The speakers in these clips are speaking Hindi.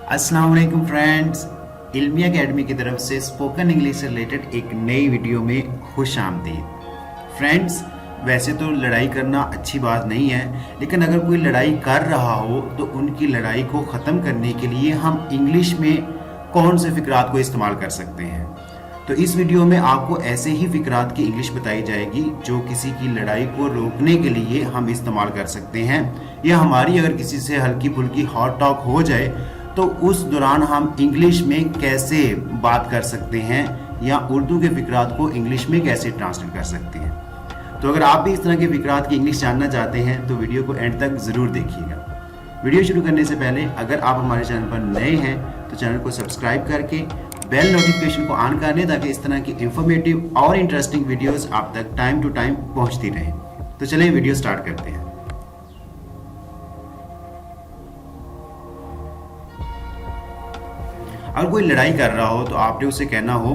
अस्सलाम वालेकुम फ्रेंड्स, इल्मी एकेडमी की तरफ से स्पोकन इंग्लिश से रिलेटेड एक नई वीडियो में खुश आमदीद। फ्रेंड्स, वैसे तो लड़ाई करना अच्छी बात नहीं है, लेकिन अगर कोई लड़ाई कर रहा हो तो उनकी लड़ाई को ख़त्म करने के लिए हम इंग्लिश में कौन से फ़िक्रात को इस्तेमाल कर सकते हैं। तो इस वीडियो में आपको ऐसे ही फ़िक्रात की इंग्लिश बताई जाएगी जो किसी की लड़ाई को रोकने के लिए हम इस्तेमाल कर सकते हैं, या हमारी अगर किसी से हल्की फुल्की हॉट टॉक हो जाए तो उस दौरान हम इंग्लिश में कैसे बात कर सकते हैं या उर्दू के फ़िक्रात को इंग्लिश में कैसे ट्रांसलेट कर सकते हैं। तो अगर आप भी इस तरह के फ़िक्रात की इंग्लिश जानना चाहते हैं तो वीडियो को एंड तक ज़रूर देखिएगा। वीडियो शुरू करने से पहले अगर आप हमारे चैनल पर नए हैं तो चैनल को सब्सक्राइब करके बेल नोटिफिकेशन को ऑन कर लें ताकि इस तरह की इंफॉर्मेटिव और इंटरेस्टिंग वीडियोस आप तक टाइम टू टाइम पहुंचती रहें। तो चलिए वीडियो स्टार्ट करते हैं। अगर कोई लड़ाई कर रहा हो तो आपने उसे कहना हो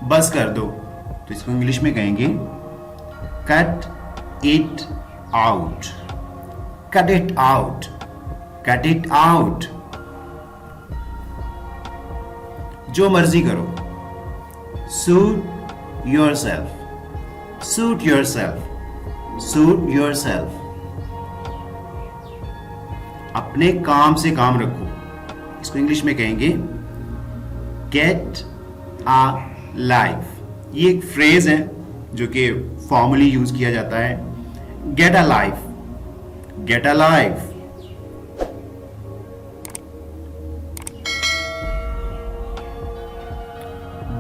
बस कर दो, तो इसको इंग्लिश में कहेंगे cut it out. Cut it out, cut it out. जो मर्जी करो, suit your self, suit your self, suit your self. अपने काम से काम रखो, इसको इंग्लिश में कहेंगे गेट अ लाइफ। ये एक फ्रेज है जो कि फॉर्मली यूज किया जाता है। Get a life, get a life.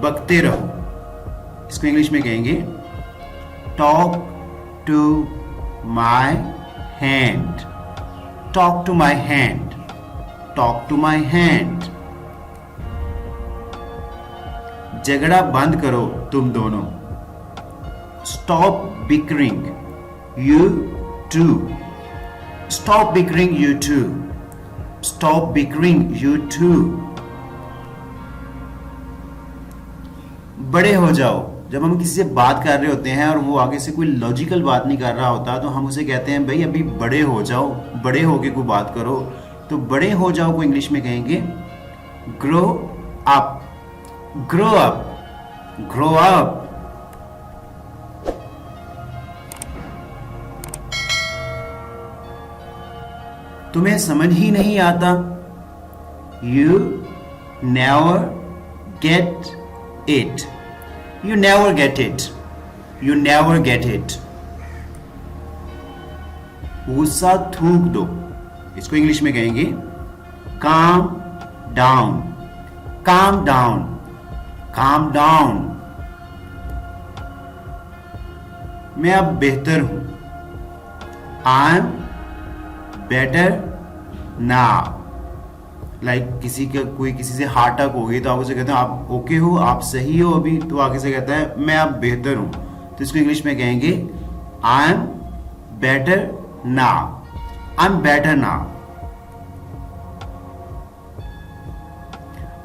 बकते रहो, इसको इंग्लिश में कहेंगे talk to my hand, talk to my hand, talk to my hand. झगड़ा बंद करो तुम दोनों, stop bickering you two, stop bickering you two, stop bickering you two. बड़े हो जाओ, जब हम किसी से बात कर रहे होते हैं और वो आगे से कोई लॉजिकल बात नहीं कर रहा होता तो हम उसे कहते हैं भाई अभी बड़े हो जाओ, बड़े होके कोई बात करो। तो बड़े हो जाओ को इंग्लिश में कहेंगे grow up, grow up, grow up. तुम्हें समझ ही नहीं आता, you never get it, you never get it, you never get it। गुस्सा थूक दो, इसको इंग्लिश में कहेंगे calm down, calm down, calm down। मैं अब बेहतर हूं, I'm better now। लाइक किसी का कोई किसी से हार्ट अटैक हो गई तो आप उसे कहते हैं आप ओके हो, आप सही हो अभी, तो आगे से कहता है मैं अब बेहतर हूं, तो इसको इंग्लिश में कहेंगे I am better now, I am better now.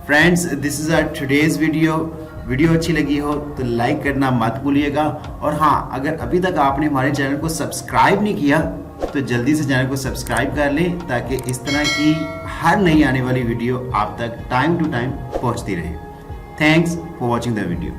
Friends, this is our today's video. Video अच्छी लगी हो तो लाइक करना मत भूलिएगा, और हाँ, अगर अभी तक आपने हमारे चैनल को सब्सक्राइब नहीं किया तो जल्दी से चैनल को सब्सक्राइब कर लें ताकि इस तरह की हर नई आने वाली वीडियो आप तक टाइम टू टाइम पहुंचती रहे। Thanks for watching the video.